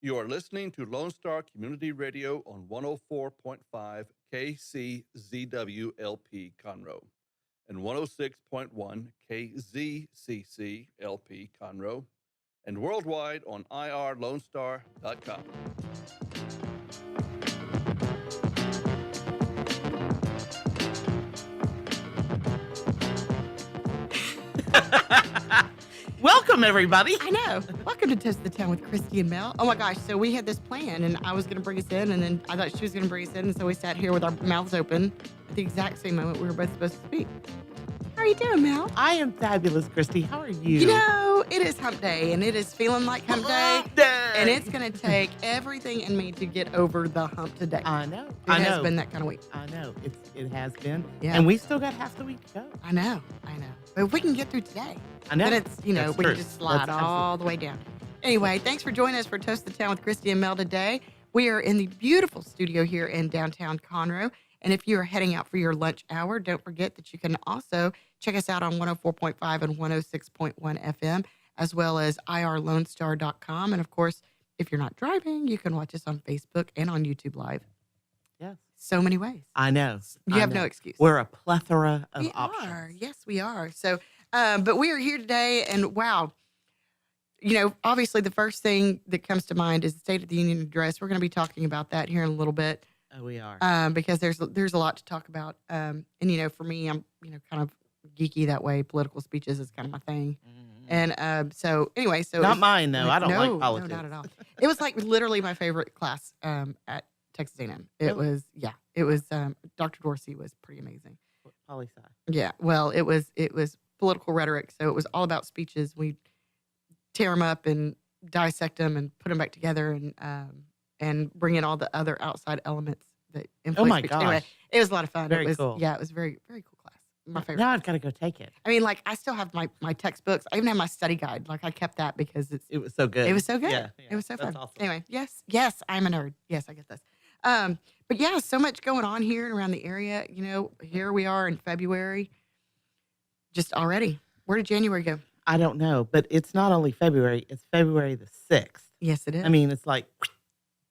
You are listening to Lone Star Community Radio on 104.5 KCZWLP Conroe and 106.1 KZCCLP Conroe and worldwide on irlonestar.com. Welcome, everybody. I know. Welcome to Toast the Town with Kristi and Mel. Oh my gosh, so we had this plan, and I was going to bring us in, and then I thought she was going to bring us in, and so we sat here with our mouths open at the exact same moment we were both supposed to speak. How are you doing, Mel? I am fabulous, Kristi. How are you? You know, it is hump day, and it is feeling like hump day, and it's going to take everything in me to get over the hump today. I know. It has been that kind of week. I know. It has been. Yeah. And we still got half the week to go. I know. But if we can get through today, I know. then it's, we That's can true. just slide That's all the way down. Anyway, thanks for joining us for Toast the Town with Kristi and Mel today. We are in the beautiful studio here in downtown Conroe. And if you are heading out for your lunch hour, don't forget that you can also check us out on 104.5 and 106.1 FM, as well as irlonestar.com. And of course, if you're not driving, you can watch us on Facebook and on YouTube Live. Yes. So many ways. I know. You have no excuse. We're a plethora of We options. are. Yes, we are. So, but we are here today, and wow, obviously the first thing that comes to mind is the State of the Union address. We're going to be talking about that here in a little bit. Oh, we are. Because there's a lot to talk about. And for me, I'm kind of geeky that way. Political speeches is kind of my thing. Mm-hmm. And so anyway, Not mine, though. I don't like politics. No, not at all. It was like literally my favorite class at Texas A&M. It was Dr. Dorsey was pretty amazing. Poli sci. Yeah, well, it was political rhetoric, so it was all about speeches. We tear them up and dissect them and put them back together and bring in all the other outside elements that influence my speech. gosh. Anyway, it was a lot of fun. Very It was cool. Yeah, it was very, very cool class. My favorite. Now I've got to go take it. I mean, like, I still have my textbooks. I even have my study guide. Like, I kept that because It was so good. it was so good. Yeah, It was so that's fun. awesome. Anyway, yes, I'm a nerd. Yes, I get this. But yeah, so much going on here and around the area. Here we are in February. Just already. Where did January go? I don't know, but it's not only February, it's February the 6th. Yes, it is. I mean, it's like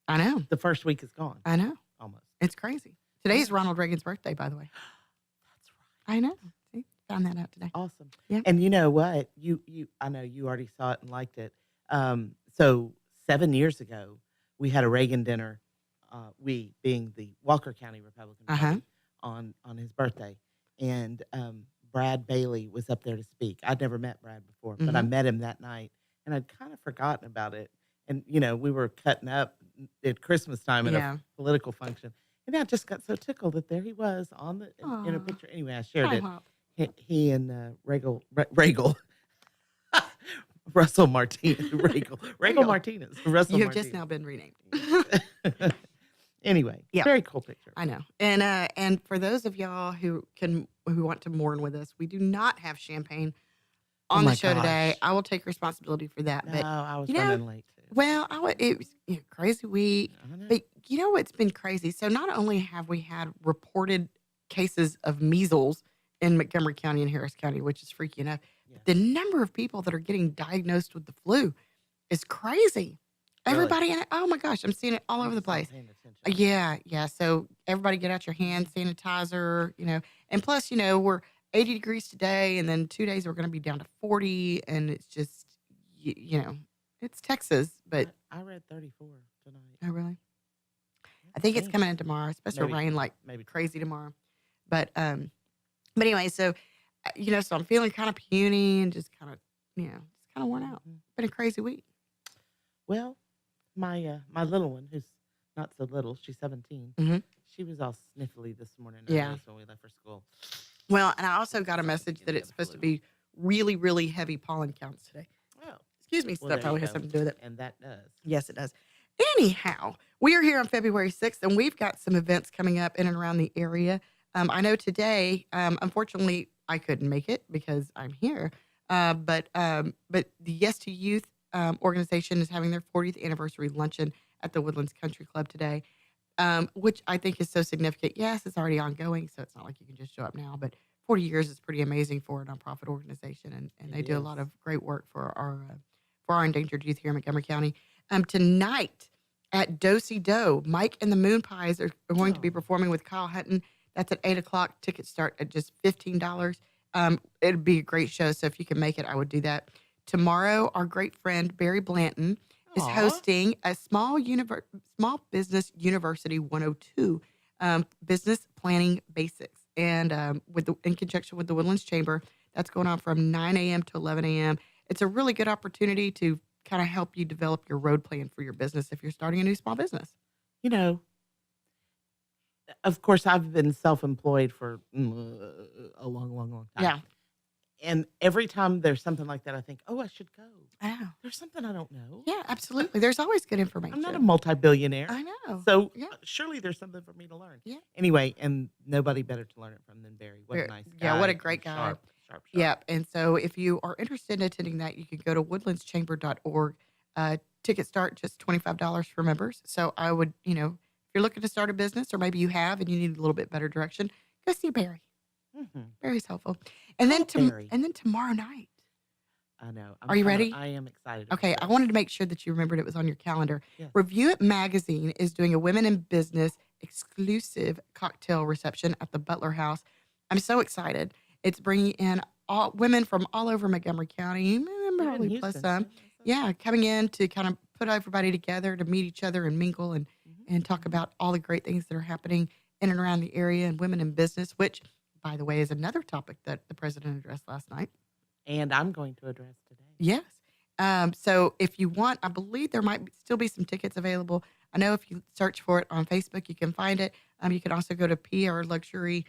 I know. the first week is gone. I know. Almost. It's crazy. Today's Ronald Reagan's birthday, by the way. That's right. I know. See, found that out today. Awesome. Yeah. And you know what? I know you already saw it and liked it. So 7 years ago, we had a Reagan dinner. We being the Walker County Republican Party on his birthday, and Brad Bailey was up there to speak. I'd never met Brad before, but I met him that night, and I'd kind of forgotten about it. And we were cutting up at Christmas time at a political function, and I just got so tickled that there he was on in a picture. Anyway, I shared it. He and Regal. Russell Martinez. Regal Martinez. Russell You have Martinez. just now been renamed. Anyway, Yeah. very cool picture. I know. And for those of y'all who want to mourn with us, we do not have champagne on the show today. gosh. I will take responsibility for that. No, But I was you know, running late too. well, it was crazy week. I know. But you know what's been crazy? So not only have we had reported cases of measles in Montgomery County and Harris County, which is freaky enough, Yeah. the number of people that are getting diagnosed with the flu is crazy. Really? Everybody in it. Oh my gosh, I'm seeing it all over the place. Paying attention. Yeah. So everybody get out your hand sanitizer, and plus, we're 80 degrees today, and then 2 days we're going to be down to 40, and it's just, it's Texas, but I read 34 tonight. oh really? I think it's coming in tomorrow. It's supposed to Maybe. rain like Maybe crazy tomorrow, but anyway, so so I'm feeling kind of puny and just kind of, just kind of worn out. Been a crazy week. Well, my little one, who's not so little, she's 17. Mhm. She was all sniffly this morning. Yeah. When we left for school. Well, and I also got a message that it's supposed to be really, really heavy pollen counts today. Oh, Excuse me, so well, that there probably you has go. something to do with it. And that does. Yes, it does. Anyhow, we are here on February 6th, and we've got some events coming up in and around the area. I know today, unfortunately, I couldn't make it because I'm here. But the Yes to Youth organization is having their 40th anniversary luncheon at the Woodlands Country Club today, which I think is so significant. Yes, it's already ongoing, so it's not like you can just show up now, but 40 years is pretty amazing for a nonprofit organization, and they do a lot of great work for our endangered youth here in Montgomery County. Tonight at Do-Si Do, Mike and the Moon Pies are going to be performing with Kyle Hutton. That's at 8 o'clock. Tickets start at just $15. It'd be a great show, so if you can make it, I would do that. Tomorrow, our great friend Barry Blanton is hosting a small business university 102 business planning basics, and in conjunction with the Woodlands Chamber. That's going on from 9 a.m. to 11 a.m. It's a really good opportunity to kind of help you develop your road plan for your business if you're starting a new small business. You know, of course, I've been self-employed for a long, long, long time. Yeah. And every time there's something like that, I think, I should go. Oh. There's something I don't know. Yeah, absolutely. There's always good information. I'm not a multi-billionaire. I know. So Yeah. surely there's something for me to learn. Yeah. Anyway, and nobody better to learn it from than Barry. What a nice guy. Yeah, what a great guy. Sharp. Yep. And so if you are interested in attending that, you can go to woodlandschamber.org. Tickets start just $25 for members. So I would, if you're looking to start a business, or maybe you have and you need a little bit better direction, go see Barry. Mm-hmm. Barry's helpful. And then Barry. and then tomorrow night. I know. Are you ready? I am excited. Okay, I wanted to make sure that you remembered it was on your calendar. Yes. Review It Magazine is doing a Women in Business exclusive cocktail reception at the Butler House. I'm so excited. It's bringing in all women from all over Montgomery County, probably plus some. Yeah, coming in to kind of put everybody together to meet each other and mingle and talk about all the great things that are happening in and around the area and women in business, which, by the way, is another topic that the president addressed last night. And I'm going to address today. Yes. So if you want, I believe there might still be some tickets available. I know if you search for it on Facebook, you can find it. You can also go to PR Luxury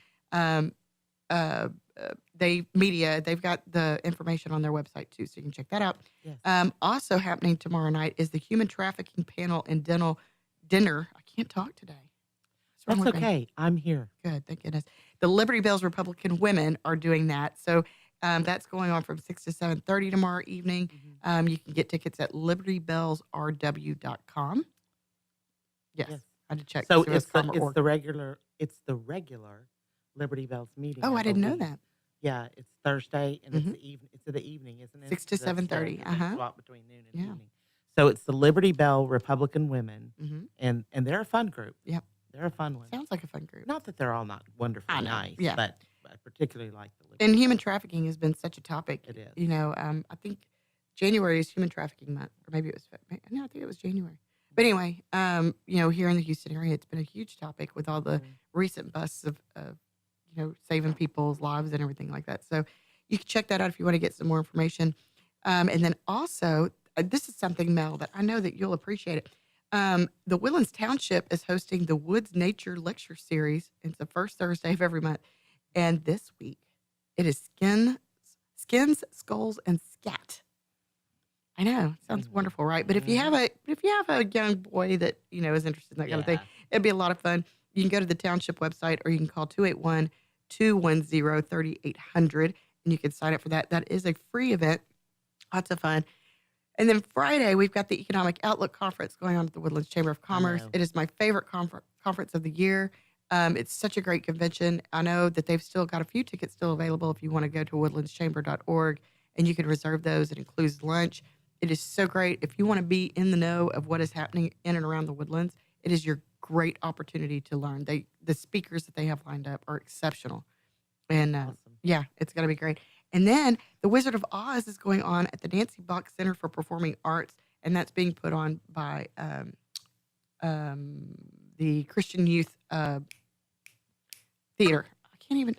Media. They've got the information on their website too, so you can check that out. Yes. Also happening tomorrow night is the Human Trafficking Panel and Dental Dinner. I can't talk today. That's okay. I'm here. Good. Thank goodness. The Liberty Bells Republican Women are doing that. So that's going on from 6 to 7:30 tomorrow evening. Mm-hmm. You can get tickets at libertybellsrw.com. Yes. I had to check. So it's the regular Liberty Bells meeting. Oh, I didn't know that. Yeah, it's Thursday and it's the evening. It's in the evening, isn't it? 6 to 7:30. Swap between noon and evening. So it's the Liberty Bell Republican Women, and they're a fun group. Yep. They're a fun one. Sounds like a fun group. Not that they're all not wonderfully nice, but I particularly like the Liberty. And human trafficking has been such a topic. It is. I think January is Human Trafficking Month, or maybe it was. No, I think it was January. But anyway, here in the Houston area, it's been a huge topic with all the recent busts of saving people's lives and everything like that. So you can check that out if you want to get some more information. And then also, this is something, Mel, that I know that you'll appreciate it. The Woodlands Township is hosting the Woods Nature Lecture Series. It's the first Thursday of every month. And this week, it is Skins, Skulls, and Scat. I know, sounds wonderful, right? But if you have a young boy that is interested in that kind of thing, it'd be a lot of fun. You can go to the township website, or you can call 281-210-3800, and you can sign up for that. That is a free event. Lots of fun. And then Friday, we've got the Economic Outlook Conference going on at the Woodlands Chamber of Commerce. It is my favorite conference of the year. It's such a great convention. I know that they've still got a few tickets still available if you want to go to woodlandschamber.org, and you can reserve those. It includes lunch. It is so great. If you want to be in the know of what is happening in and around the Woodlands, it is your great opportunity to learn. The speakers that they have lined up are exceptional. And Awesome. it's going to be great. And then the Wizard of Oz is going on at the Nancy Bach Center for Performing Arts, and that's being put on by the Christian Youth Theater.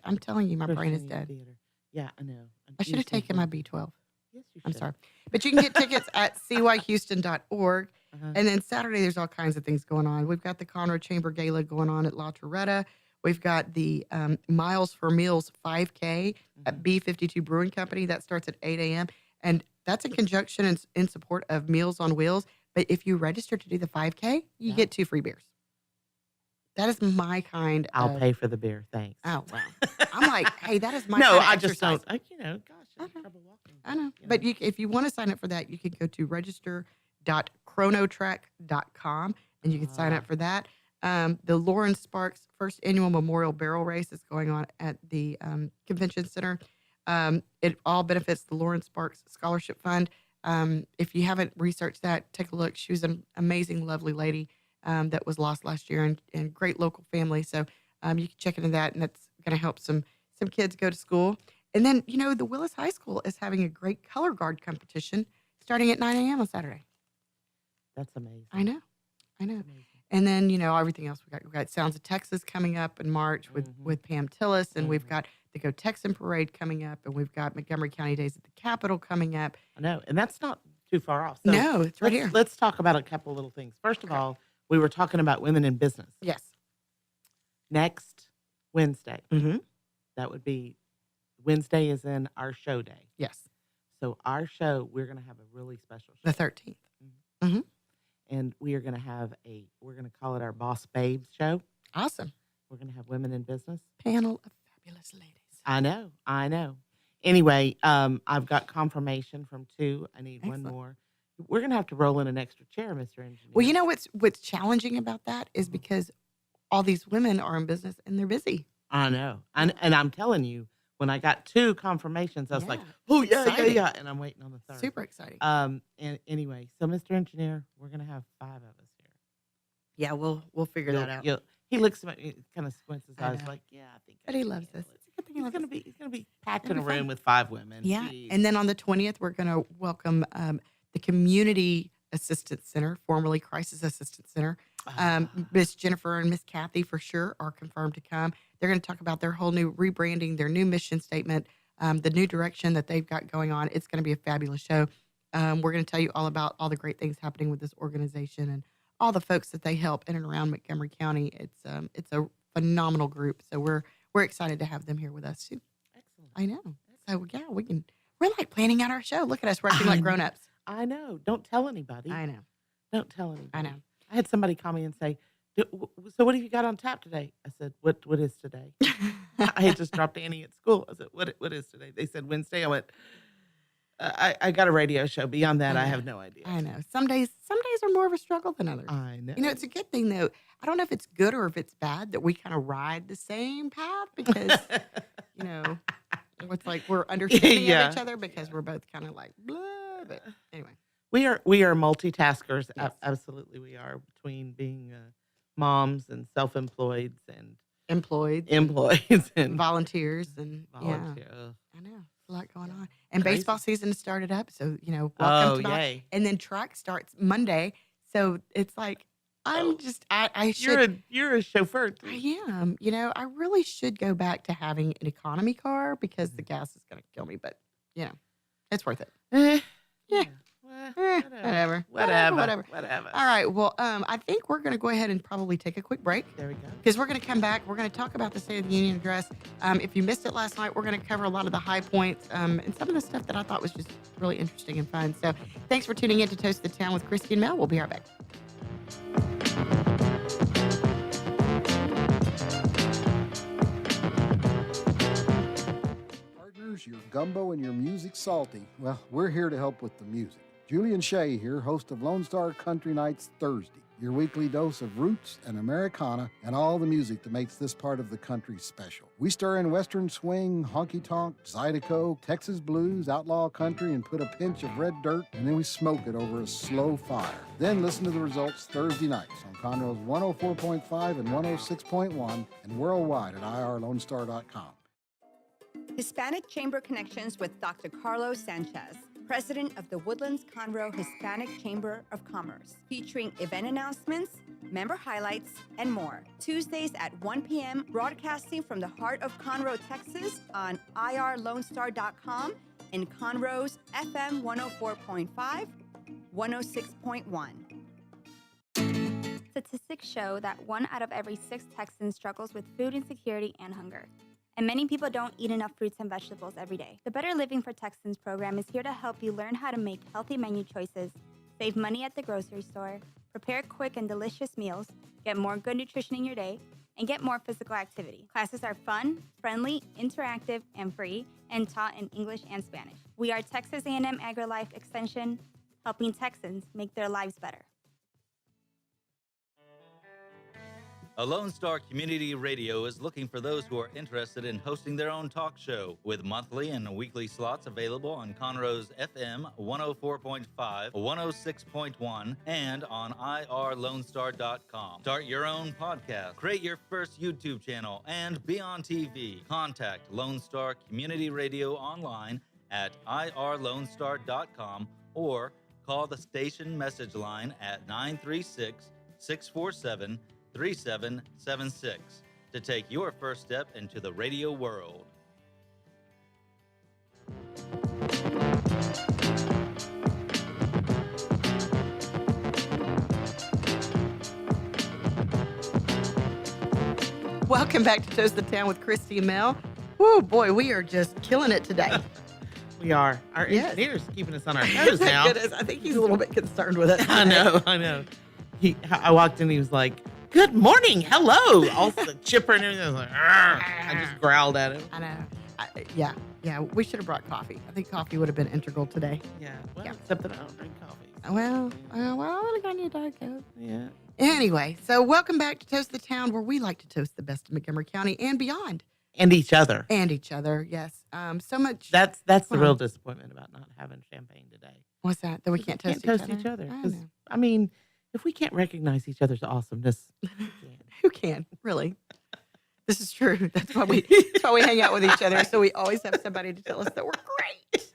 I'm telling you, my brain is dead. Theater. Yeah, I know. I should have taken my B12. Yes, you should. I'm sorry. But you can get tickets at cyhouston.org. And then Saturday, there's all kinds of things going on. We've got the Conroe Chamber Gala going on at La Torretta. We've got the Miles for Meals 5K at B52 Brewing Company. That starts at 8 a.m. And that's in conjunction in support of Meals on Wheels. But if you register to do the 5K, you get 2 free beers. That is my kind of... I'll pay for the beer, thanks. Oh, wow. I'm like, hey, that is my No, kind of I just exercise. don't. I'm having trouble walking. I know. But if you want to sign up for that, you can go to register.chronotrack.com, and you can sign up for that. The Lauren Sparks First Annual Memorial Barrel Race is going on at the Convention Center. It all benefits the Lauren Sparks Scholarship Fund. If you haven't researched that, take a look. She was an amazing, lovely lady that was lost last year, and great local family. So you can check into that, and that's going to help some kids go to school. And then, the Willis High School is having a great color guard competition starting at 9 a.m. on Saturday. That's amazing. I know. Amazing. And then, everything else. We've got Sounds of Texas coming up in March with Pam Tillis, and we've got the Go Texan Parade coming up, and we've got Montgomery County Days at the Capitol coming up. I know, and that's not too far off. So No, it's right here. Let's talk about a couple of little things. First of all, we were talking about women in business. Yes. Next Wednesday, Mm-hmm. that would be Wednesday is in our show day. Yes. So our show, we're going to have a really special show. The 13th. Mm-hmm. And we're going to call it our Boss Babes show. Awesome. We're going to have women in business. Panel of fabulous ladies. I know. Anyway, I've got confirmation from 2. I need Excellent. one more. We're going to have to roll in an extra chair, Mr. Engineer. Well, what's challenging about that is because all these women are in business and they're busy. I know. And I'm telling you, when I got 2 confirmations, I was like, oh, Exciting. yeah. And I'm waiting on the third. Super exciting. And anyway, so Mr. Engineer, we're going to have 5 of us here. Yeah, we'll figure that out. He looks at me, kind of squints his I eyes know. like, yeah, I think. But he loves this. It's a good thing he He's loves going to be packed It'll in a be fun. room with 5 women. Yeah. Jeez. And then on the 20th, we're going to welcome the Community Assistance Center, formerly Crisis Assistance Center. Miss Jennifer and Miss Kathy for sure are confirmed to come. They're going to talk about their whole new rebranding, their new mission statement, the new direction that they've got going on. It's going to be a fabulous show. We're going to tell you all about all the great things happening with this organization and all the folks that they help in and around Montgomery County. It's a phenomenal group. So we're excited to have them here with us too. Excellent. I know. So yeah, we're like planning out our show. Look at us, we're acting like grown-ups. I know. Don't tell anybody. I know. Don't tell anybody. I know. I had somebody call me and say, so what have you got on tap today? I said, what is today? I had just dropped Annie at school. I said, what is today? They said Wednesday. I went, I got a radio show. Beyond that, I have no idea. I know. Some days are more of a struggle than others. I know. It's a good thing though. I don't know if it's good or if it's bad that we kind of ride the same path because, it's like we're understanding of each other because we're both kind of like blah. But anyway, we are multitaskers. Yes. Absolutely, we are, between being moms and self-employed and employed, employees and volunteers, and volunteer. I know. A lot going on. And Crazy. baseball season has started up. So, welcome to yay. And then track starts Monday. So it's like, I should. You're a chauffeur too. I am. I really should go back to having an economy car because the gas is going to kill me. But, it's worth it. Yeah. Whatever. All right. Well, I think we're going to go ahead and probably take a quick break. There we go. Because we're going to come back. We're going to talk about the State of the Union address. If you missed it last night, we're going to cover a lot of the high points and some of the stuff that I thought was just really interesting and fun. So thanks for tuning in to Toast the Town with Kristi and Mel. We'll be right back. Partners, your gumbo and your music salty. Well, we're here to help with the music. Julian Shea here, host of Lonestar Country Nights Thursday, your weekly dose of roots and Americana and all the music that makes this part of the country special. We stir in Western swing, honky-tonk, Zydeco, Texas blues, outlaw country, and put a pinch of red dirt, and then we smoke it over a slow fire. Then listen to the results Thursday nights on Conroe's 104.5 and 106.1 and worldwide at irlonestar.com. Hispanic Chamber Connections with Dr. Carlos Sanchez, President of the Woodlands Conroe Hispanic Chamber of Commerce, featuring event announcements, member highlights, and more. Tuesdays at 1 p.m., broadcasting from the heart of Conroe, Texas on irlonestar.com and Conroe's FM 104.5, 106.1. Statistics show that 1 out of every 6 Texans struggles with food insecurity and hunger. And many people don't eat enough fruits and vegetables every day. The Better Living for Texans program is here to help you learn how to make healthy menu choices, save money at the grocery store, prepare quick and delicious meals, get more good nutrition in your day, and get more physical activity. Classes are fun, friendly, interactive, and free, and taught in English and Spanish. We are Texas A&M AgriLife Extension, helping Texans make their lives better. A Lone Star Community Radio is looking for those who are interested in hosting their own talk show, with monthly and weekly slots available on Conroe's FM 104.5, 106.1, and on irlonestar.com. Start your own podcast, create your first YouTube channel, and be on TV. Contact Lone Star Community Radio online at irlonestar.com or call the station message line at 936-647-3776 to take your first step into the radio world. Welcome back to Toast the Town with Kristi and Mel. Oh boy, we are just killing it today. We are. Our Yes. engineer's keeping us on our toes Thank now. goodness. I think he's a little bit concerned with it. I know. I walked in, he was like, "Good morning, hello." All chipper and everything. I was like, "Arr." I just growled at him. I know. Yeah. We should have brought coffee. I think coffee would have been integral today. Yeah. Well, Yeah. except that I don't drink coffee. Well, I only got you a Diet Coke. Yeah. Anyway, so welcome back to Toast the Town, where we like to toast the best of Montgomery County and beyond, And each other. and each other. Yes, so much. That's the Well, real disappointment about not having champagne today. What's that? That we can't toast each other. I 'Cause, know. I mean, if we can't recognize each other's awesomeness, we can. Who can really? This is true. That's why we hang out with each other. So we always have somebody to tell us that we're great.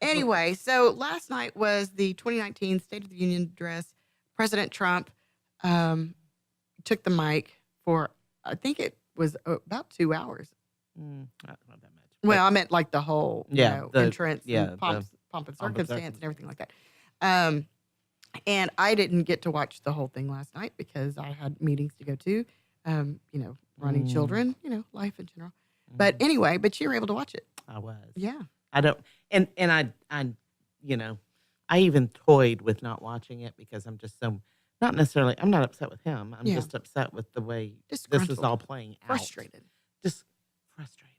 Anyway, so last night was the 2019 State of the Union address. President Trump took the mic for, I think it was about 2 hours. Not that much. Well, I meant like the whole the entrance, yeah, and pomp the and pomp and circumstance and everything like that. And I didn't get to watch the whole thing last night because I had meetings to go to, running children, life in general. But anyway, you were able to watch it. I was. Yeah. I don't, and I even toyed with not watching it because I'm just not necessarily, I'm not upset with him. I'm Yeah. just upset with the way this is Disgruntled. all playing out. Frustrated. Just frustrated.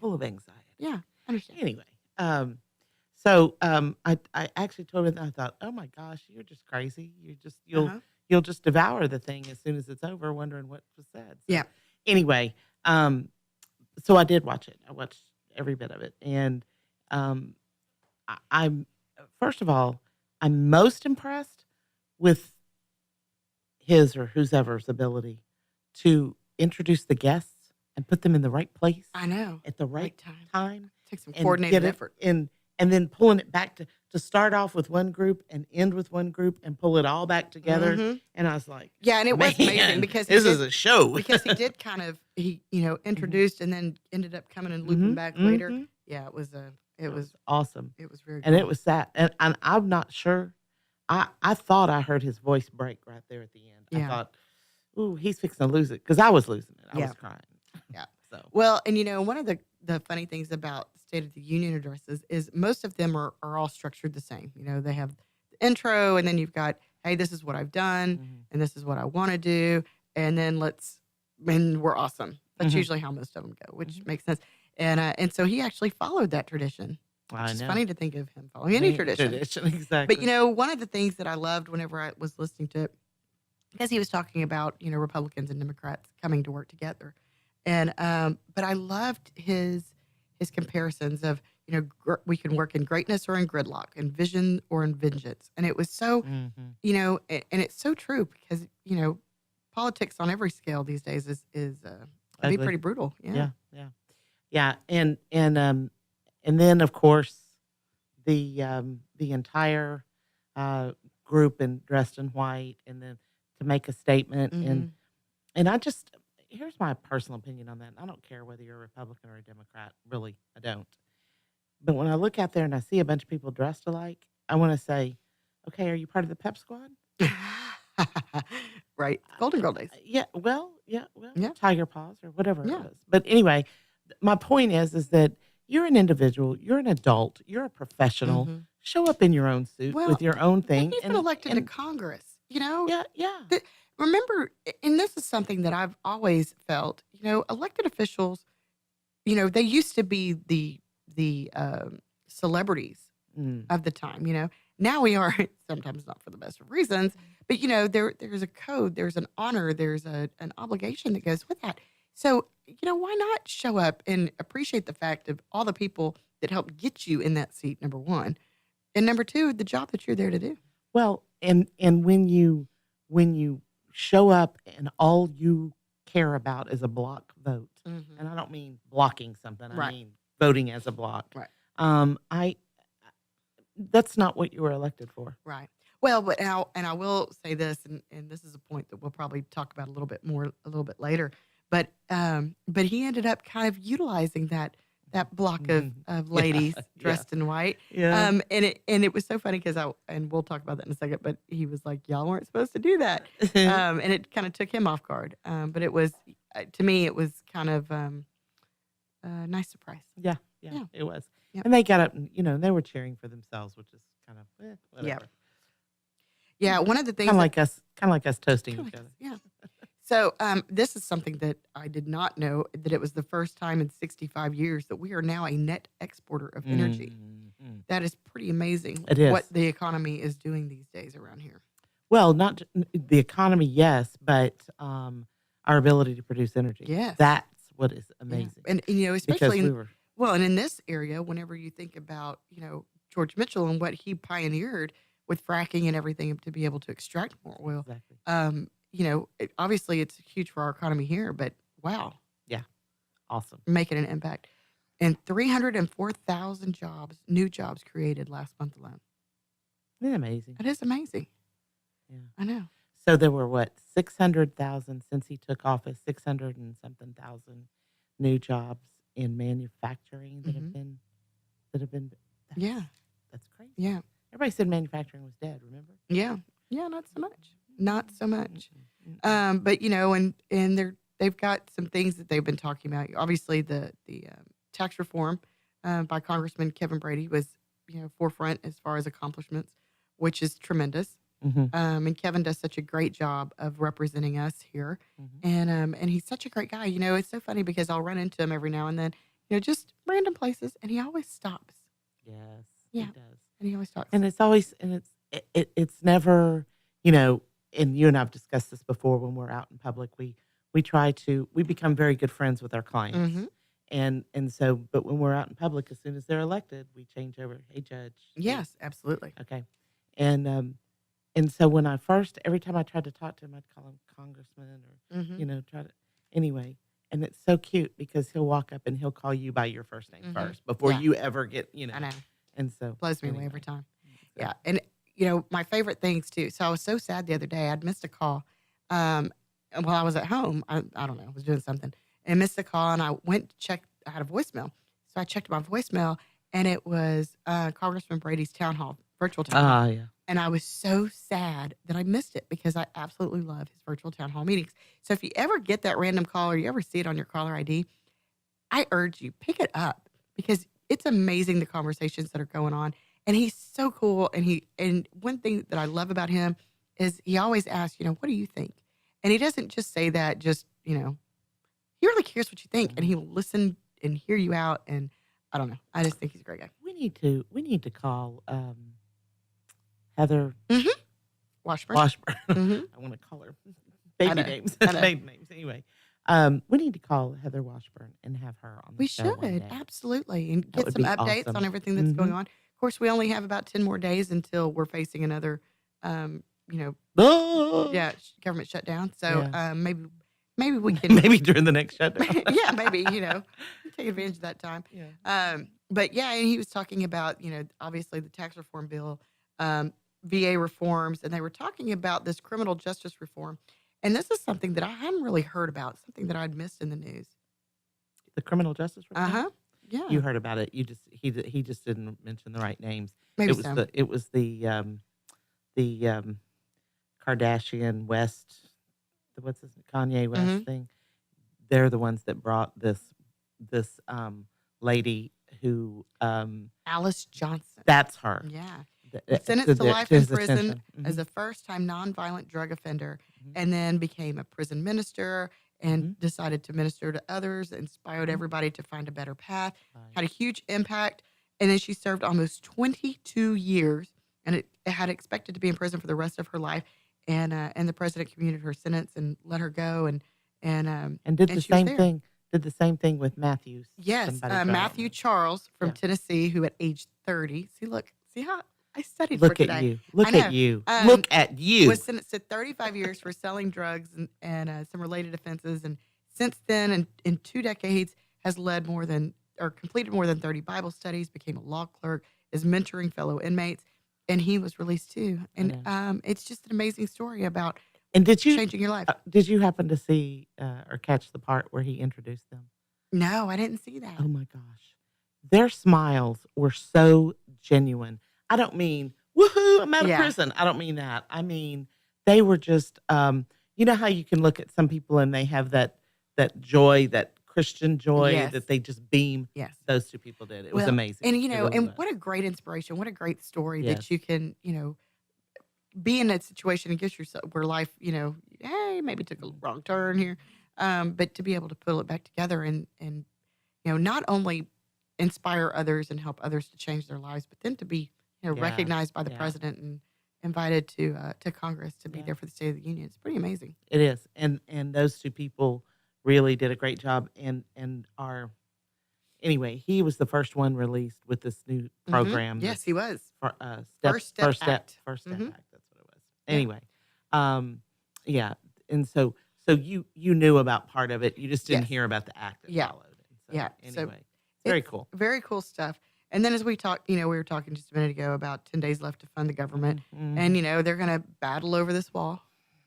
Full of anxiety. Yeah. I understand. Anyway, I actually told him, I thought, oh my gosh, you're just crazy. You'll just devour the thing as soon as it's over, wondering what was said. So, Yeah. Anyway, so I did watch it. I watched every bit of it, and I'm first of all, I'm most impressed with his or whoever's ability to introduce the guests and put them in the right place I know. at the right time. Take some And coordinated get it effort. and then pulling it back to start off with one group and end with one group and pull it all back together. Mhm. And I was like, Yeah, and it was amazing "Man, because this is a show." because he did kind of introduced and then ended up coming and looping back later. Yeah, it was awesome. it was very And cool. it was sad. And I'm not sure. I thought I heard his voice break right there at the end. I Yeah. thought, ooh, he's fixing to lose it. Because I was losing it. I Yeah. was crying. Yeah. So Well, and one of the funny things about State of the Union addresses is most of them are all structured the same. They have the intro, and then you've got, hey, this is what I've done, and this is what I want to do, and then and we're awesome. That's Mhm. usually how most of them go, which makes sense. And so he actually followed that tradition. I It's know. funny to think of him following any tradition. Exactly. But one of the things that I loved whenever I was listening to it, because he was talking about Republicans and Democrats coming to work together, and but I loved his comparisons of we can work in greatness or in gridlock, in vision or in vengeance, and it was so and it's so true because politics on every scale these days is can be Ugly. pretty brutal. Yeah. And then of course the entire group dressed in white, and then to make a statement, and I just, here's my personal opinion on that. I don't care whether you're a Republican or a Democrat, really, I don't. But when I look out there and I see a bunch of people dressed alike, I want to say, okay, are you part of the pep squad? Right, Golden Girl days. Yeah, Tiger Paws or whatever Yeah. it was. But anyway, my point is that you're an individual, you're an adult, you're a professional. Mhm. Show up in your own suit Well, with your own thing. He's been elected to Congress. Yeah. Remember, and this is something that I've always felt. Elected officials, they used to be the celebrities Mm. of the time. Now we are sometimes not for the best of reasons, But there's a code, there's an honor, there's an obligation that goes with that. So why not show up and appreciate the fact of all the people that helped get you in that seat? Number one, and number two, the job that you're there to do. Well, and when you show up and all you care about is a block vote, and I don't mean blocking something, I mean voting as a block. Right. That's not what you were elected for. Right. Well, but I will say this, and this is a point that we'll probably talk about a little bit later. But he ended up kind of utilizing that block of ladies dressed in white. Yeah. And it was so funny because and we'll talk about that in a second. But he was like, "Y'all weren't supposed to do that," and it kind of took him off guard. But it was to me, it was kind of a nice surprise. Yeah, it was. Yep. And they got up and they were cheering for themselves, which is kind of whatever. Yeah. One of the things kind of like us toasting each other. Yeah. So this is something that I did not know, that it was the first time in 65 years that we are now a net exporter of energy. Mm-hmm. That is pretty amazing. It is. What the economy is doing these days around here. Well, not the economy, yes, but our ability to produce energy. Yes. That's what is amazing. Yeah. And especially because we were. Well, and in this area, whenever you think about, George Mitchell and what he pioneered with fracking and everything to be able to extract more oil, Exactly. Obviously it's huge for our economy here, but wow. Yeah. Awesome. Making an impact. And 304,000 new jobs created last month alone. Isn't that amazing? That is amazing. Yeah. I know. So there were 600,000 since he took office, 600 and something thousand new jobs in manufacturing that have been that's crazy. Yeah. Everybody said manufacturing was dead, remember? Yeah. Yeah, not so much. Not so much. Mm-hmm. But and they've got some things that they've been talking about. Obviously the tax reform by Congressman Kevin Brady was, forefront as far as accomplishments, which is tremendous. Mm-hmm. And Kevin does such a great job of representing us here. Mm-hmm. And he's such a great guy. It's so funny because I'll run into him every now and then, just random places, and he always stops. Yes, Yeah. he does. And he always talks. And it's always, and it's never, and you and I've discussed this before when we're out in public, we become very good friends with our clients. Mm-hmm. And so, but when we're out in public, as soon as they're elected, we change over, hey, Judge. Yes, absolutely. Okay. And so when every time I tried to talk to him, I'd call him Congressman or, try to, anyway. And it's so cute because he'll walk up and he'll call you by your first name first before you ever get, I know. And so. Blows me away every time. Yeah. And, my favorite things too. So I was so sad the other day. I'd missed a call while I was at home. I don't know. I was doing something and missed a call. And I went to check. I had a voicemail. So I checked my voicemail and it was Congressman Brady's town hall, virtual town hall. Yeah. And I was so sad that I missed it because I absolutely love his virtual town hall meetings. So if you ever get that random call or you ever see it on your caller ID, I urge you, pick it up because it's amazing the conversations that are going on. And he's so cool. And one thing that I love about him is he always asks, what do you think? And he doesn't just say that, he really cares what you think. And he will listen and hear you out. And I don't know. I just think he's a great guy. We need to call Heather Washburn. I want to call her baby names. Baby names. Anyway, we need to call Heather Washburn and have her on the We show one should, day. absolutely. And That get would some be updates awesome. on everything that's going on. Of course, we only have about 10 more days until we're facing another, Oh! government shutdown. So Yeah. maybe we can. Maybe during the next shutdown. Yeah, maybe, take advantage of that time. Yeah. But yeah, and he was talking about, obviously the tax reform bill, VA reforms, and they were talking about this criminal justice reform. And this is something that I hadn't really heard about, something that I'd missed in the news. The criminal justice reform? Yeah. You heard about it. He just didn't mention the right names. Maybe it was so. the Kardashian West, what's this Kanye West thing. They're the ones that brought this lady who Alice Johnson. that's her. Yeah. Sentenced to life in prison as a first-time nonviolent drug offender, and then became a prison minister and decided to minister to others, inspired everybody to find a better path, had a huge impact. And then she served almost 22 years and it had expected to be in prison for the rest of her life. and the president commuted her sentence and let her go, and did the she was same there. thing. Did the same thing with Matthews. Yes, Somebody tried Matthew it. Charles from Yeah. Tennessee, who at age 30, see how I studied Look for at today. you. Look I at know. you. Um, Look at you. Was sentenced to 35 years for selling drugs and some related offenses, and since then, in 2 decades, has led completed more than 30 Bible studies, became a law clerk, is mentoring fellow inmates, and he was released too. And it's just an amazing story about And changing your life. did you happen to see or catch the part where he introduced them? No, I didn't see that. Oh my gosh. Their smiles were so genuine. I don't mean, woohoo, I'm out of Yeah. prison. I don't mean that. I mean, they were just, you know how you can look at some people and they have that joy, that Christian joy Yes. that they just beam. Yes. Those two people did. It was Well, amazing. And It really and was. what a great inspiration, what a great story Yes. that you can, be in that situation and get yourself where life, hey, maybe took a wrong turn here. But to be able to pull it back together and not only inspire others and help others to change their lives, but then to be, Yeah. recognized by the Yeah. president and invited to Congress to be Yeah. there for the State of the Union. It's pretty amazing. It is. And those two people really did a great job and are anyway, he was the first one released with this new program. Yes, he was. First Step First Step Act. First Step Mhm. Act, that's what it was. Yeah. Anyway, yeah. And so you knew about part of it. You just didn't Yes. hear about the act that Yeah. followed. And so, Yeah. So anyway, very it's cool. Very cool stuff. And then as we talked, we were talking just a minute ago about 10 days left to fund the government. Mhm. And, they're going to battle over this wall,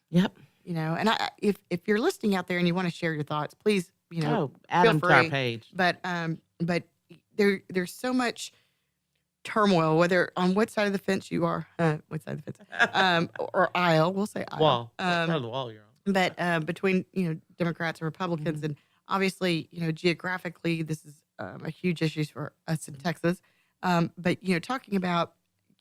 Yep. and if you're listening out there and you want to share your thoughts, please, Add them to our free. page. But there's so much turmoil, whether on what side of the fence you are, what side of the fence, or aisle, we'll say aisle. Wall. What side of the wall you're on. But between Democrats and Republicans, and obviously geographically, this is a huge issue for us in Texas. But talking about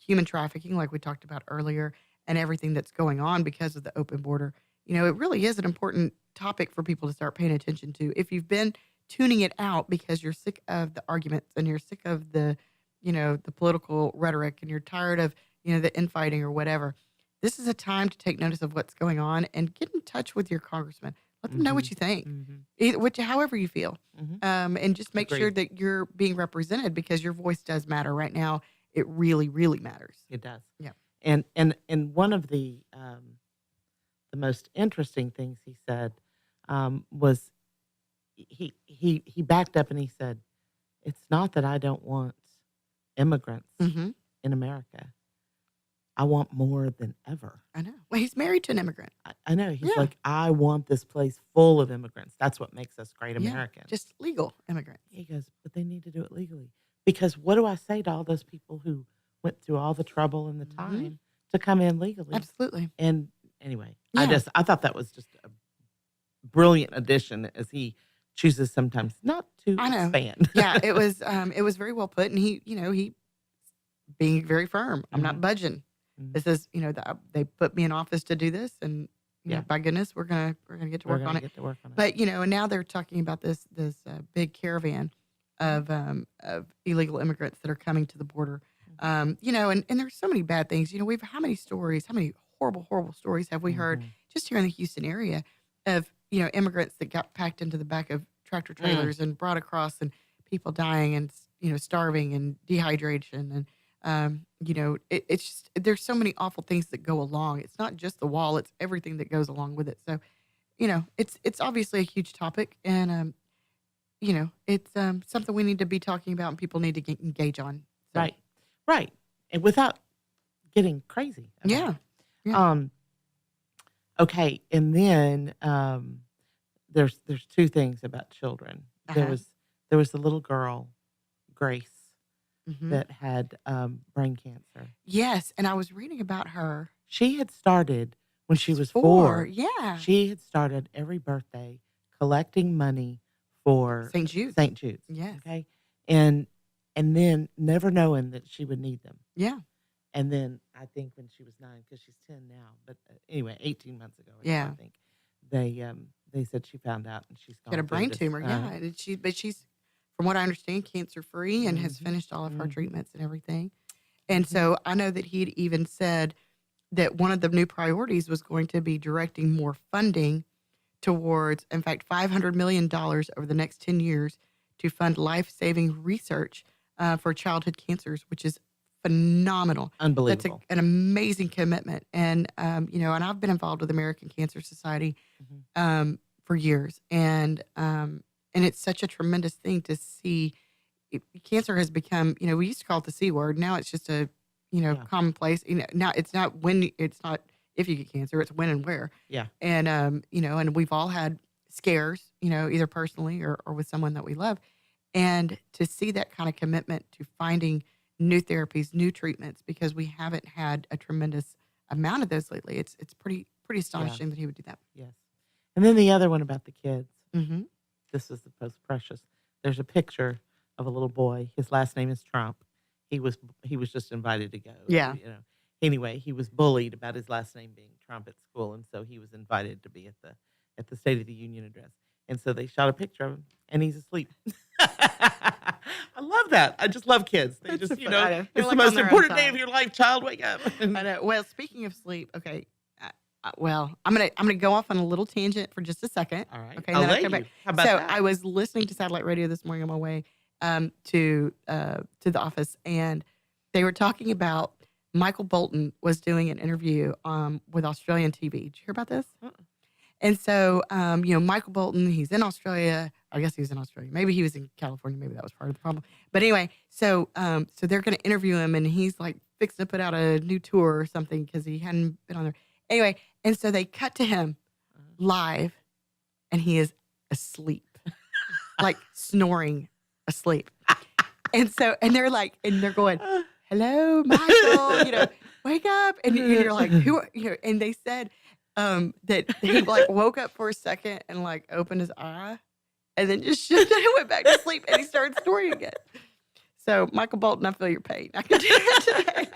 human trafficking, like we talked about earlier, and everything that's going on because of the open border, it really is an important topic for people to start paying attention to. If you've been tuning it out because you're sick of the arguments and you're sick of the political rhetoric and you're tired of the infighting or whatever, this is a time to take notice of what's going on and get in touch with your congressman. Let them know what you think, however you feel, and just make sure Agreed. that you're being represented because your voice does matter right now. It really, really matters. It does. Yeah. And one of the most interesting things he said was he backed up and he said, "It's not that I don't want immigrants Mm-hmm. in America. I want more than ever." I know. Well, he's married to an immigrant. I know. He's Yeah. like, "I want this place full of immigrants. That's what makes us great Yeah, Americans." just legal immigrants. He goes, "But they need to do it legally." Because what do I say to all those people who went through all the trouble and the Mhm. time to come in legally? Absolutely. And anyway, Yeah. I thought that was just a brilliant addition as he chooses sometimes not to I know. expand. Yeah, it was very well put, and he being very firm. I'm not budging. Mhm. This is they put me in office to do this, and Yeah. by goodness, we're gonna get to We're work gonna on it. get to work on it. But and now they're talking about this big caravan of illegal immigrants that are coming to the border. And there's so many bad things. How many horrible stories have we heard Mhm. just here in the Houston area of immigrants that got packed into the back of tractor trailers and brought across, and people dying and starving and dehydration, and it's just there's so many awful things that go along. It's not just the wall; it's everything that goes along with it. So, it's obviously a huge topic, and it's something we need to be talking about and people need to engage on. So, Right. And without getting crazy. about Yeah. it. Yeah. Okay. And then there's two things about children. Uh-huh. There was a little girl, Grace, Mhm. that had brain cancer. Yes, and I was reading about her. She had started when she was 4. 4. Yeah. She had started every birthday collecting money for St. Jude. St. Jude's. Yes. Okay. And then never knowing that she would need them. Yeah. And then I think when she was 9, because she's 10 now, but anyway, 18 months ago, Yeah. I think they said she found out and she's gone Got a through brain this, tumor. Yeah. And she's, from what I understand, cancer free and has Mhm. finished all of her Mhm. treatments and everything. And so I know that he had even said that one of the new priorities was going to be directing more funding towards, in fact, $500 million over the next 10 years to fund life-saving research for childhood cancers, which is phenomenal. Unbelievable. That's an amazing commitment. And, and I've been involved with American Cancer Society for years. And it's such a tremendous thing to see. Cancer has become, we used to call it the C word. Now it's just a, commonplace. Now it's not if you get cancer, it's when and where. Yeah. And, and we've all had scares, either personally or with someone that we love. And to see that kind of commitment to finding new therapies, new treatments, because we haven't had a tremendous amount of those lately. It's pretty astonishing that he would do that. Yes. And then the other one about the kids. Mm-hmm. This is the most precious. There's a picture of a little boy. His last name is Trump. He was just invited to go. Yeah. Anyway, he was bullied about his last name being Trump at school, and so he was invited to be at the State of the Union address. And so they shot a picture of him, and he's asleep. I love that. I just love kids. They That's just, so funny. it's They're the like most on their own important day time. of your life, child. Wake up. I know. Well, speaking of sleep, okay. I'm gonna go off on a little tangent for just a second. All right. Okay. I'll then let come you. back. How about So that? I was listening to satellite radio this morning on my way to the office, and they were talking about Michael Bolton was doing an interview with Australian TV. Did you hear about this? And so, Michael Bolton, he's in Australia. I guess he was in Australia. Maybe he was in California. Maybe that was part of the problem. But anyway, so they're going to interview him, and he's like fixing to put out a new tour or something because he hadn't been on there. Anyway, and so they cut to him live, and he is asleep, like snoring asleep. And they're like, and they're going, "Hello, Michael, wake up." And you're like, "Who?" And they said that he like woke up for a second and like opened his eye, and then just shut down and went back to sleep, and he started snoring again. So, Michael Bolton, I feel your pain. I can do that today.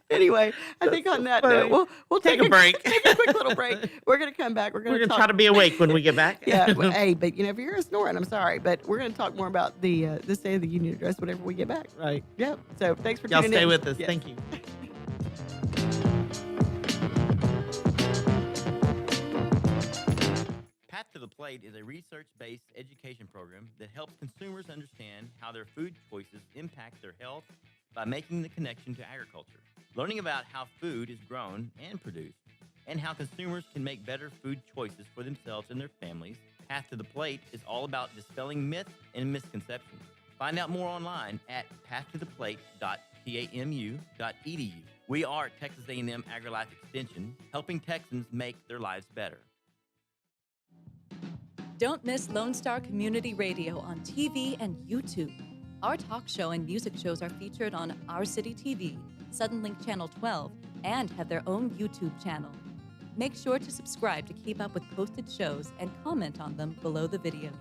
Anyway, I think on that note, we'll take a break. Take a quick little break. We're going to come back. We're going to try to be awake when we get back. Yeah. Well, hey, but if you're snoring, I'm sorry, but we're going to talk more about the State of the Union address whenever we get back. Right. Yep. So thanks for Y'all tuning in. stay with us. Yes. Thank you. Path to the Plate is a research-based education program that helps consumers understand how their food choices impact their health by making the connection to agriculture. Learning about how food is grown and produced, and how consumers can make better food choices for themselves and their families, Path to the Plate is all about dispelling myths and misconceptions. Find out more online at pathtotheplate.tamu.edu. We are Texas A&M AgriLife Extension, helping Texans make their lives better. Don't miss Lone Star Community Radio on TV and YouTube. Our talk show and music shows are featured on Our City TV, Suddenlink Channel 12, and have their own YouTube channel. Make sure to subscribe to keep up with posted shows and comment on them below the video.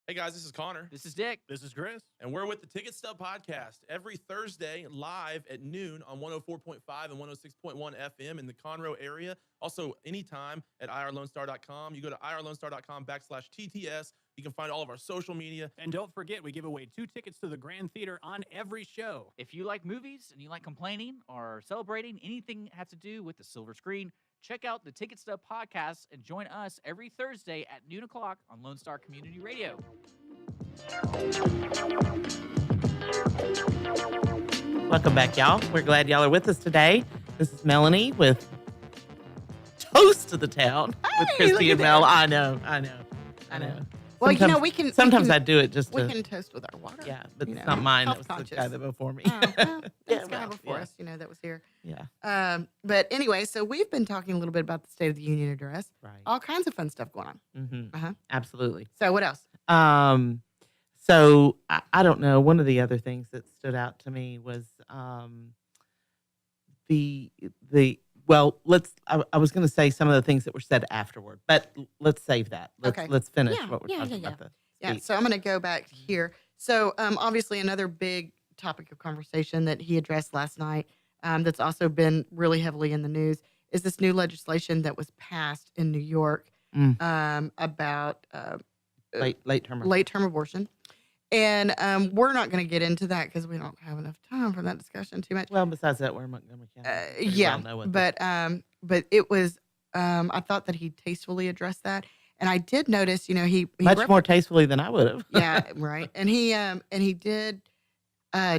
Hey guys, this is Connor. This is Dick. This is Chris. And we're with the Ticket Stub Podcast every Thursday live at noon on 104.5 and 106.1 FM in the Conroe area. Also, anytime at irlonestar.com. You go to irlonestar.com/TTS. You can find all of our social media. And don't forget, we give away 2 tickets to the Grand Theater on every show. If you like movies and you like complaining or celebrating anything that has to do with the silver screen, check out the Ticket Stub Podcast and join us every Thursday at noon o'clock on Lone Star Community Radio. Welcome back, y'all. We're glad y'all are with us today. This is Melanie with Toast to the Town with Hey, look Kristi at and Mel. that. I know. Well, Sometimes- we can. Sometimes I do it just We to. can toast with our water. Yeah, but you it's know, not mine. That was the health-conscious. guy that before me. Oh, well, Yeah, this guy well, before yeah. us, that was here. Yeah. But anyway, so we've been talking a little bit about the State of the Union address. Right. All kinds of fun stuff going on. Mm-hmm. Uh-huh. Absolutely. So what else? So I don't know. One of the other things that stood out to me was I was going to say some of the things that were said afterward, but let's save that. Let's finish what we're talking about. Yeah, so I'm going to go back here. So obviously another big topic of conversation that he addressed last night that's also been really heavily in the news is this new legislation that was passed in New York about late term abortion. And we're not going to get into that because we don't have enough time for that discussion too much. Well, besides that, we're in Montgomery County. Pretty Yeah, well know what this- but it was. I thought that he tastefully addressed that, and I did notice. He much more tastefully than I would have. Yeah, right. And he did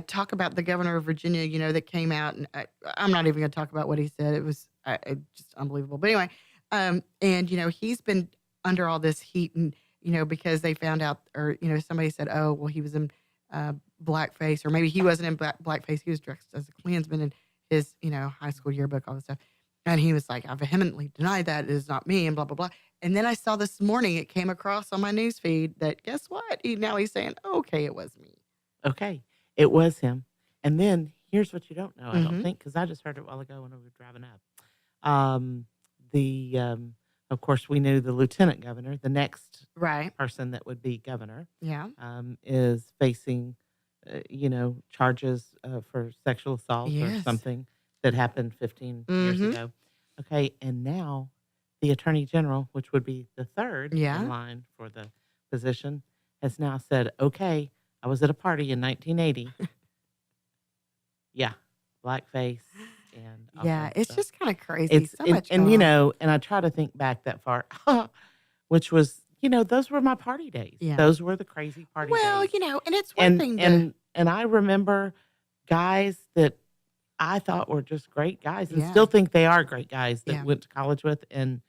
talk about the governor of Virginia. That came out, and I'm not even going to talk about what he said. It was just unbelievable. But anyway, and he's been under all this heat, and because they found out, or somebody said, oh well, he was in blackface, or maybe he wasn't in blackface. He was dressed as a Klansman in his high school yearbook, all this stuff. And he was like, I vehemently deny that. It is not me, and blah, blah, blah. And then I saw this morning, it came across on my news feed that, guess what? Now he's saying, okay, it was me. Okay, it was him. And then here's what you don't know, I Mm-hmm. don't think, because I just heard it a while ago when we were driving up. Of course, we knew the lieutenant governor, the next Right. person that would be governor, Yeah. is facing, charges for sexual assault or Yes. something that happened 15 years Mhm. ago. Okay, and now the attorney general, which would be the third Yeah. in line for the position, has now said, okay, I was at a party in 1980. Yeah, blackface and all Yeah. kinds of It's stuff. just kind of crazy. It's So much and going on. and I try to think back that far, which was those were my party days. Yeah. Those were the crazy party Well, days. and it's one thing to. And I remember guys that I thought were just great guys, and Yeah. still think they are great guys that Yeah. went to college with, and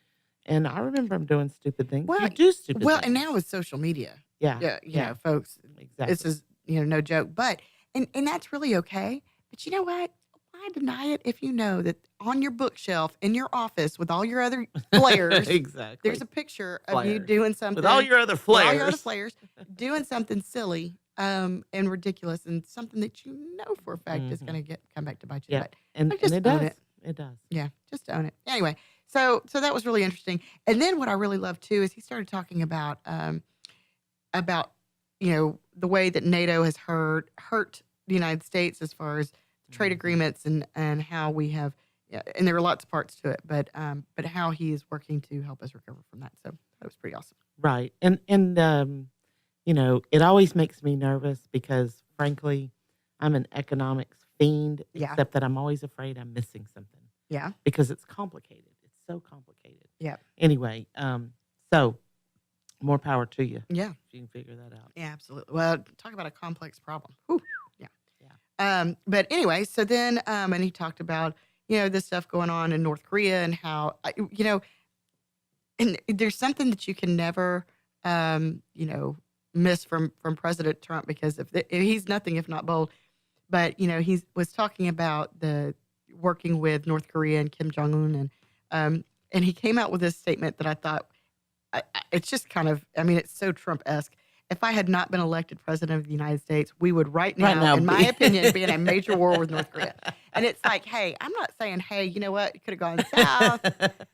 I remember them doing stupid things. Well, You do stupid Well, things. and now with social media, yeah, folks, exactly. this is no joke. But and that's really okay. But you know what? Why deny it if you know that on your bookshelf in your office with all your other flares, exactly. there's a picture of you Flares. doing something with all your other with all your other flares. flares, doing something silly and ridiculous, and something that you know for a fact is Mhm. going to come back to bite you. Yeah, But and just it own does. it. It does. yeah, just own it. Anyway, so that was really interesting. And then what I really love too is he started talking about the way that NATO has hurt the United States as far as trade agreements and how we have, and there are lots of parts to it, but how he is working to help us recover from that. So that was pretty awesome. Right. And it always makes me nervous because frankly, I'm an economics fiend, Yeah. except that I'm always afraid I'm missing something Yeah. because it's complicated. It's so complicated. Yeah. Anyway, so more power to you Yeah. if you can figure that out. Yeah, absolutely. Well, talk about a complex problem. Whew. Yeah. Yeah. But anyway, so then, and he talked about, this stuff going on in North Korea and how, and there's something that you can never, miss from President Trump because if he's nothing if not bold. But, he was talking about the working with North Korea and Kim Jong-un. And he came out with this statement that I thought, it's just kind of, it's so Trump-esque. If I had not been elected president of the United States, we would right now in my opinion, be in a major war with North Korea. And it's like, hey, I'm not saying, hey, you know what? It could have gone south.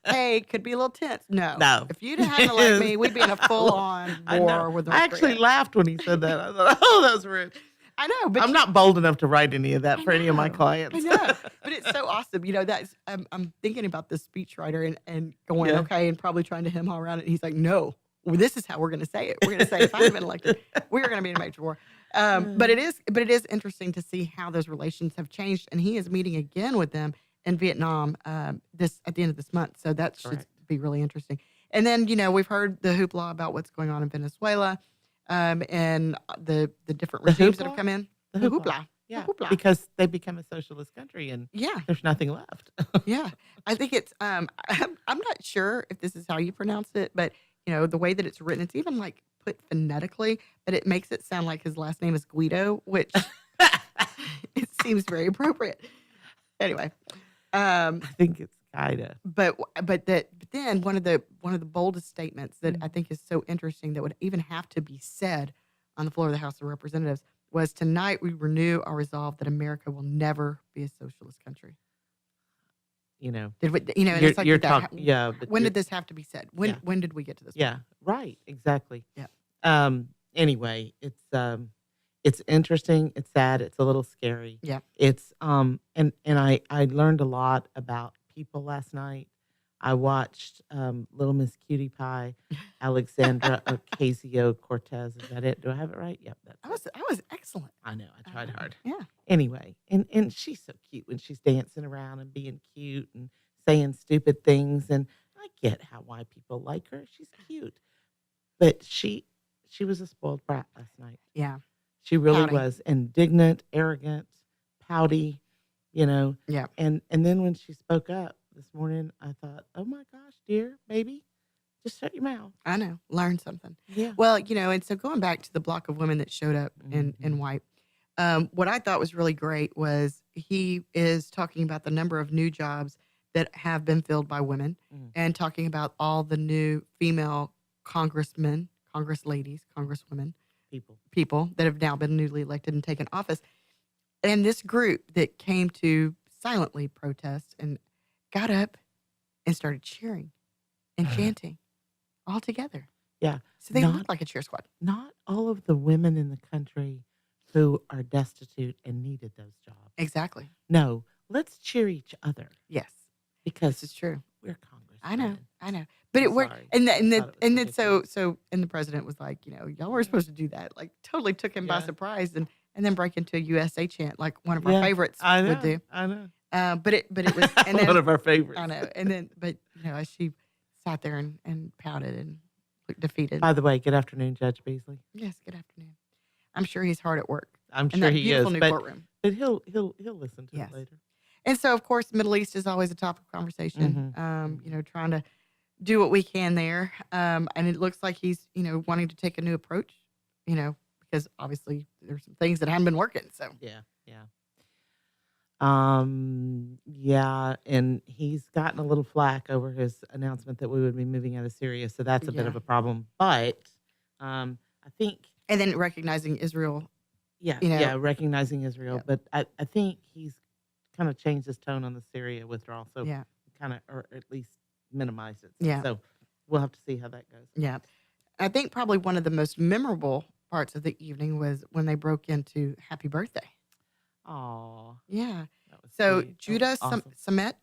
Hey, it could be a little tense. No. If you hadn't elected me, we'd be in a full-on I war know. with North I actually Korea. laughed when he said that. I thought, oh, that was rich. I know, but I'm not bold enough to write any of that for any of my clients. I know, but it's so awesome. That's I'm thinking about this speechwriter and going, Yeah. okay, and probably trying to hem all around it. And he's like, no, well, this is how we're going to say it. We're going to say if I had been elected, we are going to be in a major war. But it is interesting to see how those relations have changed. And he is meeting again with them in Vietnam at the end of this month. So that should Correct. be really interesting. And then we've heard the hoopla about what's going on in Venezuela and the different The regimes that have hoopla? come in. The The hoopla. hoopla. Yeah, The hoopla. because they become a socialist country and Yeah. there's nothing left. Yeah, I think it's. I'm not sure if this is how you pronounce it, but the way that it's written, it's even like put phonetically, but it makes it sound like his last name is Guido, which it seems very appropriate. Anyway, I think it's kind of. but then one of the boldest statements that I think is so interesting that would even have to be said on the floor of the House of Representatives was tonight we renew our resolve that America will never be a socialist country. Did we, and it's like you're that, talking, yeah. But when you're- did this have to be said? When did we get to this? Yeah, right, exactly. Yeah. Anyway, it's interesting. It's sad. It's a little scary. Yeah. It's and I learned a lot about people last night. I watched Little Miss Cutie Pie. Alexandra Ocasio-Cortez. Is that it? Do I have it right? Yep. That's I was excellent. I know. I tried hard. Yeah. Anyway, and she's so cute when she's dancing around and being cute and saying stupid things. And I get why people like her. She's cute. But she was a spoiled brat last night. Yeah. She really Pouty. was indignant, arrogant, pouty, Yeah. And then when she spoke up this morning, I thought, oh my gosh, dear baby, just shut your mouth. I know. Learn something. Yeah. Well, and so going back to the block of women that showed up in white, what I thought was really great was he is talking about the number of new jobs that have been filled by women and talking about all the new female congressmen, congress ladies, congresswomen, people that have now been newly elected and taken office. And this group that came to silently protest and got up and started cheering and chanting all together. Yeah. So they look like a cheer squad. Not all of the women in the country who are destitute and needed those jobs. Exactly. No, let's cheer each other. Yes. Because this is true. We're Congress. I know. But it worked. Sorry. And then ridiculous. and the president was like, y'all were supposed to do that. Like totally took him by surprise and then break into a USA chant like one of our favorites would do. I know. But it was and then, one of our favorites. I know. And then as she sat there and pouted and looked defeated. By the way, good afternoon, Judge Beasley. Yes, good afternoon. I'm sure he's hard at work. I'm in sure that he beautiful is. New But courtroom. he'll listen to it later. And so, of course, Middle East is always a topic of conversation. Trying to do what we can there. And it looks like he's, wanting to take a new approach, because obviously there's some things that haven't been working. So Yeah. And he's gotten a little flack over his announcement that we would be moving out of Syria. So that's a bit of a problem. But I think. And then recognizing Israel. Recognizing Israel. Yeah. But I think he's kind of changed his tone on the Syria withdrawal. So kind of, or at least minimize it. Yeah. So we'll have to see how that goes. Yeah. I think probably one of the most memorable parts of the evening was when they broke into Happy Birthday. Aw. Yeah. That was So sweet. Judah Awesome. Summit,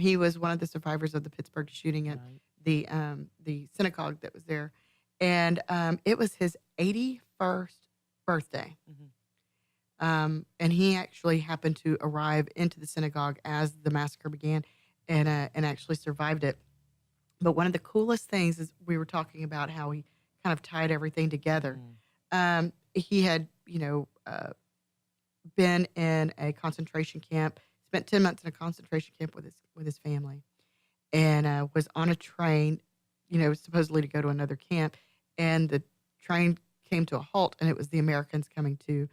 he was one of the survivors of the Pittsburgh shooting at the synagogue that was there. And it was his 81st birthday. And he actually happened to arrive into the synagogue as the massacre began and actually survived it. But one of the coolest things is we were talking about how he kind of tied everything together. He had, been in a concentration camp, spent 10 months in a concentration camp with his family, and was on a train, supposedly to go to another camp. And the train came to a halt, and it was the Americans coming to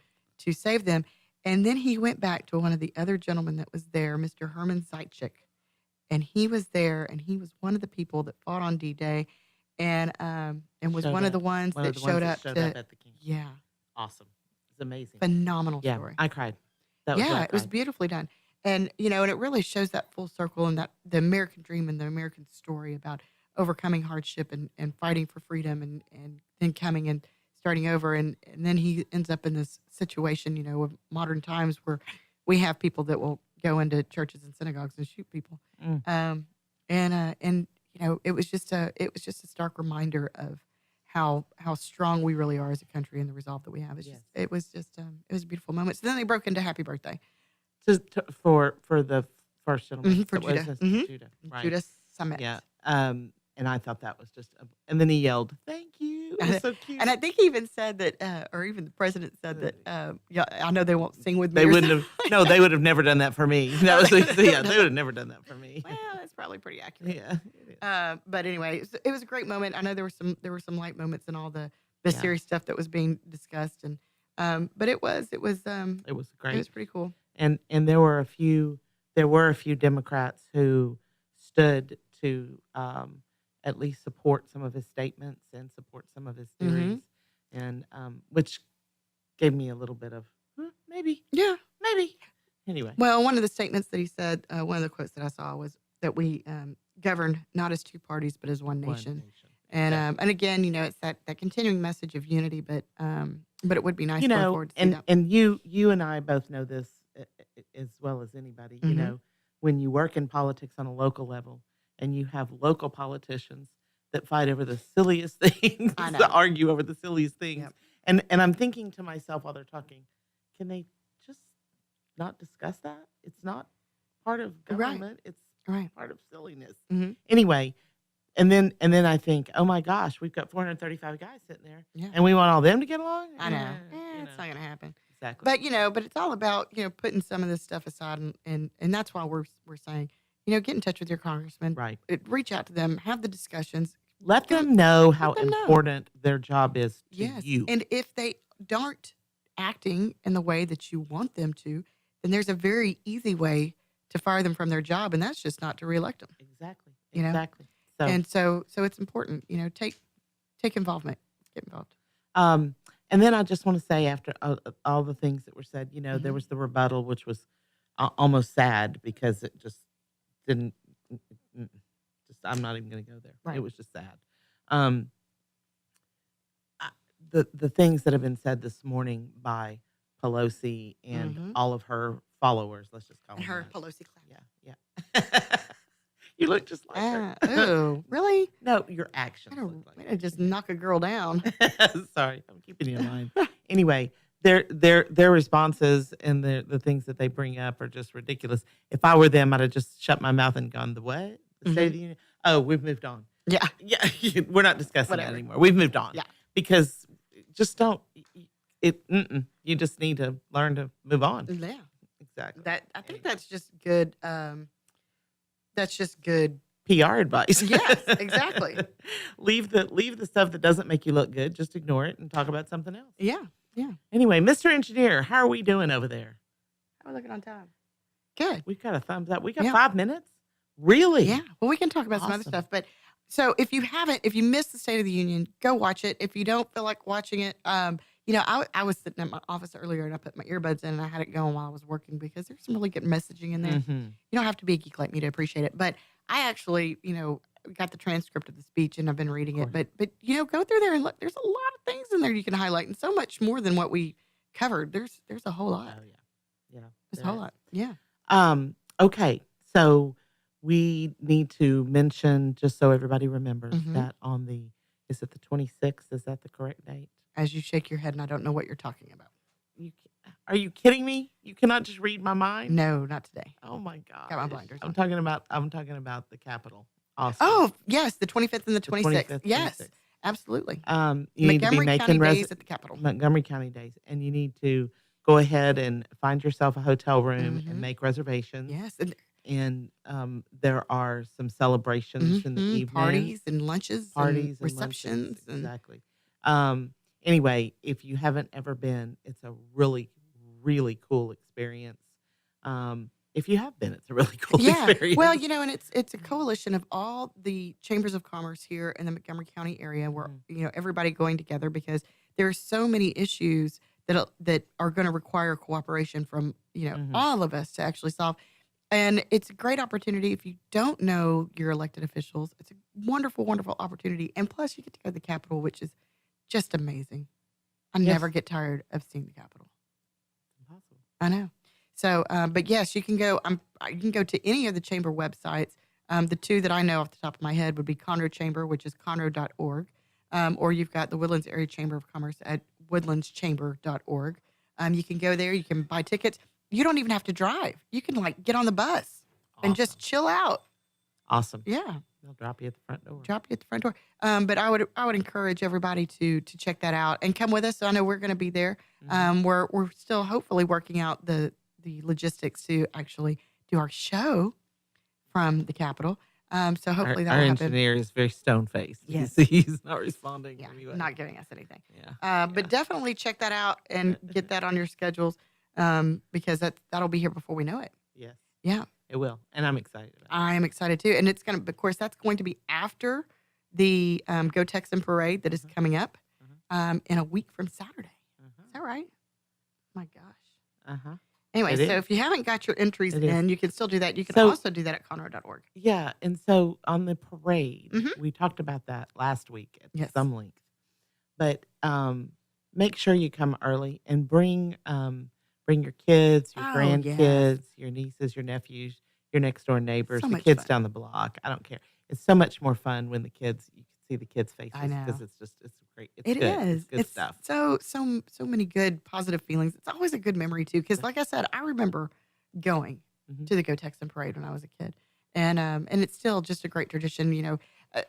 save them. And then he went back to one of the other gentlemen that was there, Mr. Herman Zeitchik. And he was there, and he was one of the people that fought on D-Day and was one of the ones that showed up at the camp. Yeah. Awesome. It's amazing. Phenomenal Yeah, story. I cried. That was It was beautifully done. And, and it really shows that full circle and that the American dream and the American story about overcoming hardship and fighting for freedom and then coming and starting over. And then he ends up in this situation, of modern times where we have people that will go into churches and synagogues and shoot people. It was just a stark reminder of how strong we really are as a country and the resolve that we have. It was a beautiful moment. So then they broke into Happy Birthday. For the first gentleman. For That Judah. was Judah. Right. Judah Summit. Yeah. And I thought that was just, and then he yelled, "Thank you." It was so cute. And I think he even said that, or even the president said that, I know they won't sing with me. They wouldn't have. No, they would have never done that for me. That was, they would have never done that for me. Well, that's probably pretty accurate. Yeah. But anyway, it was a great moment. I know there were some light moments in all the serious stuff that was being discussed, and but it was great. It was pretty cool. And there were a few Democrats who stood to at least support some of his statements and support some of his theories, and which gave me a little bit of maybe. Anyway, well, one of the statements that he said, one of the quotes that I saw was that we govern not as two parties but as one nation. And again, it's that continuing message of unity, but it would be nice going forward to see that. And you and I both know this as well as anybody. When you work in politics on a local level and you have local politicians that fight over the silliest things, I know. that argue over the silliest things. Yep. And I'm thinking to myself while they're talking, can they just not discuss that? It's not part of Right. government. It's Right. part of silliness. Mhm. Anyway, and then I think, oh my gosh, we've got 435 guys sitting there, Yeah. and we want all them to get along. I know. You It's not going to happen. exactly. But it's all about, putting some of this stuff aside. And that's why we're saying, get in touch with your congressman. Right. Reach out to them. Have the discussions. Let them know how them know. important their job is to Yes. you. And if they aren't acting in the way that you want them to, then there's a very easy way to fire them from their job. And that's just not to reelect them. Exactly. You know? Exactly. So, And so it's important, take involvement, get involved. and then I just want to say, after all the things that were said, there Mhm. was the rebuttal, which was almost sad because it just didn't. I'm not even going to go there. Right. It was just sad. The things that have been said this morning by Pelosi and Mhm. all of her followers, let's just call And them her that. Pelosi class. Yeah. You look just like her. Oh, really? No, your actions I look don't like way to just knock a girl down. Sorry, I'm keeping you in mind. Anyway, their responses and the things that they bring up are just ridiculous. If I were them, I'd have just shut my mouth and gone, the what? The State of the Union? Oh, we've moved on. Yeah. Yeah, we're not discussing Whatever. that anymore. We've moved on. Yeah. Because just don't, you just need to learn to move on. Yeah. Exactly. I think that's just good. That's just good. PR advice. Yes, exactly. leave the stuff that doesn't make you look good. Just ignore it and talk about something else. Yeah. Yeah. Anyway, Mr. Engineer, how are we doing over there? How are we looking on time? Good. We've got a thumbs up. We got Yeah. 5 minutes? Really? Yeah. Well, we can talk about some other Awesome. stuff. But so if you missed the State of the Union, go watch it. If you don't feel like watching it, I was sitting at my office earlier and I put my earbuds in and I had it going while I was working because there's some really good messaging in there. Mhm. You don't have to be a geek like me to appreciate it. But I actually, got the transcript of the speech and I've been reading it. But go through there and look. There's a lot of things in there you can highlight and so much more than what we covered. There's a whole lot. Oh, yeah. Yeah. There's a there whole is. lot. Yeah. Okay. So we need to mention, just so everybody remembers, Mhm. that is it the 26th? Is that the correct date? As you shake your head and I don't know what you're talking about. Are you kidding me? You cannot just read my mind? No, not today. Oh my God. Got my blinders I'm on. talking about the Capitol. Awesome. Oh, yes, the 25th and the 26th. 25th, Yes, 26th. absolutely. You need to be Montgomery making County days at the Capitol. Montgomery County days, and you need to go ahead and find yourself a hotel room Mhm. and make reservations. Yes, And there are some celebrations in the mhm, evening, parties and lunches, parties, and receptions, and lunches. and Exactly. Anyway, if you haven't ever been, it's a really, really cool experience. If you have been, it's a really cool yeah. experience. Well, and it's a coalition of all the chambers of commerce here in the Montgomery County area, where everybody going together because there are so many issues that are going to require cooperation from Mhm. all of us to actually solve. And it's a great opportunity. If you don't know your elected officials, it's a wonderful, wonderful opportunity. And plus, you get to go to the Capitol, which is just amazing. I Yes. never get tired of seeing the Capitol. Impossible. I know. So, but yes, you can go. You can go to any of the chamber websites. The two that I know off the top of my head would be Conroe Chamber, which is conroe.org, or you've got the Woodlands Area Chamber of Commerce at woodlandschamber.org. You can go there. You can buy tickets. You don't even have to drive. You can get on the bus and just chill out. Awesome. Yeah, They'll drop you at the front door. drop you at the front door. But I would encourage everybody to check that out and come with us. I know we're going to be there. Mhm. We're still hopefully working out the logistics to actually do our show from the Capitol. So hopefully that our will happen. engineer is very stone faced. Yes. He's not responding. Yeah, anyway. not giving us anything. Yeah. But definitely check that out and get that on your schedules because that'll be here before we know it. Yes. Yeah, It will, and I'm excited about it. I am excited too. And it's going to, of course, that's going to be after the Go Texan Parade that is coming up in a week from Saturday. Is that right? My gosh. Uh-huh. Anyway, It so is. if you haven't got your entries It is. in, you can still do that. You can So- also do that at conroe.org. Yeah, and so on the parade, Mhm. we talked about that last week at Yes. some length. But make sure you come early and bring your kids, your Oh, grandkids, yes. your nieces, your nephews, your next door neighbors, So the much kids fun. down the block. I don't care. It's so much more fun when the kids, you can see the kids' faces I know. because it's great. It's It good. is. It's good stuff. So many good positive feelings. It's always a good memory too, because like I said, I remember going to the Go Texan Parade when I was a kid, and it's still just a great tradition. You know,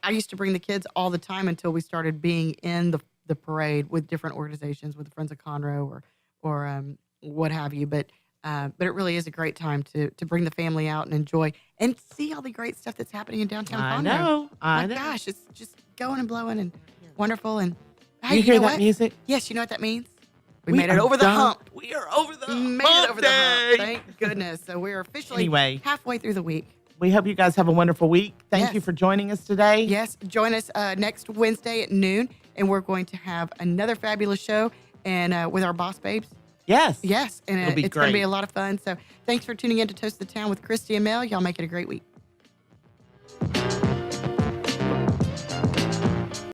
I used to bring the kids all the time until we started being in the parade with different organizations, with the Friends of Conroe or what have you. But it really is a great time to bring the family out and enjoy and see all the great stuff that's happening in downtown Conroe. I know. Gosh, it's just going and blowing and wonderful. And hey, You hear know that what? music? Yes, you know what that means? We We made it are over the done. hump. We are over the Made hump it over the hump. day. Thank goodness. So we're officially Anyway. halfway through the week. We hope you guys have a wonderful week. Thank you Yes. for joining us today. Yes, join us next Wednesday at noon, and we're going to have another fabulous show and with our boss babes. Yes. Yes, and It'll be it's going to be great. a lot of fun. So thanks for tuning in to Toast the Town with Kristi and Mel. Y'all make it a great week.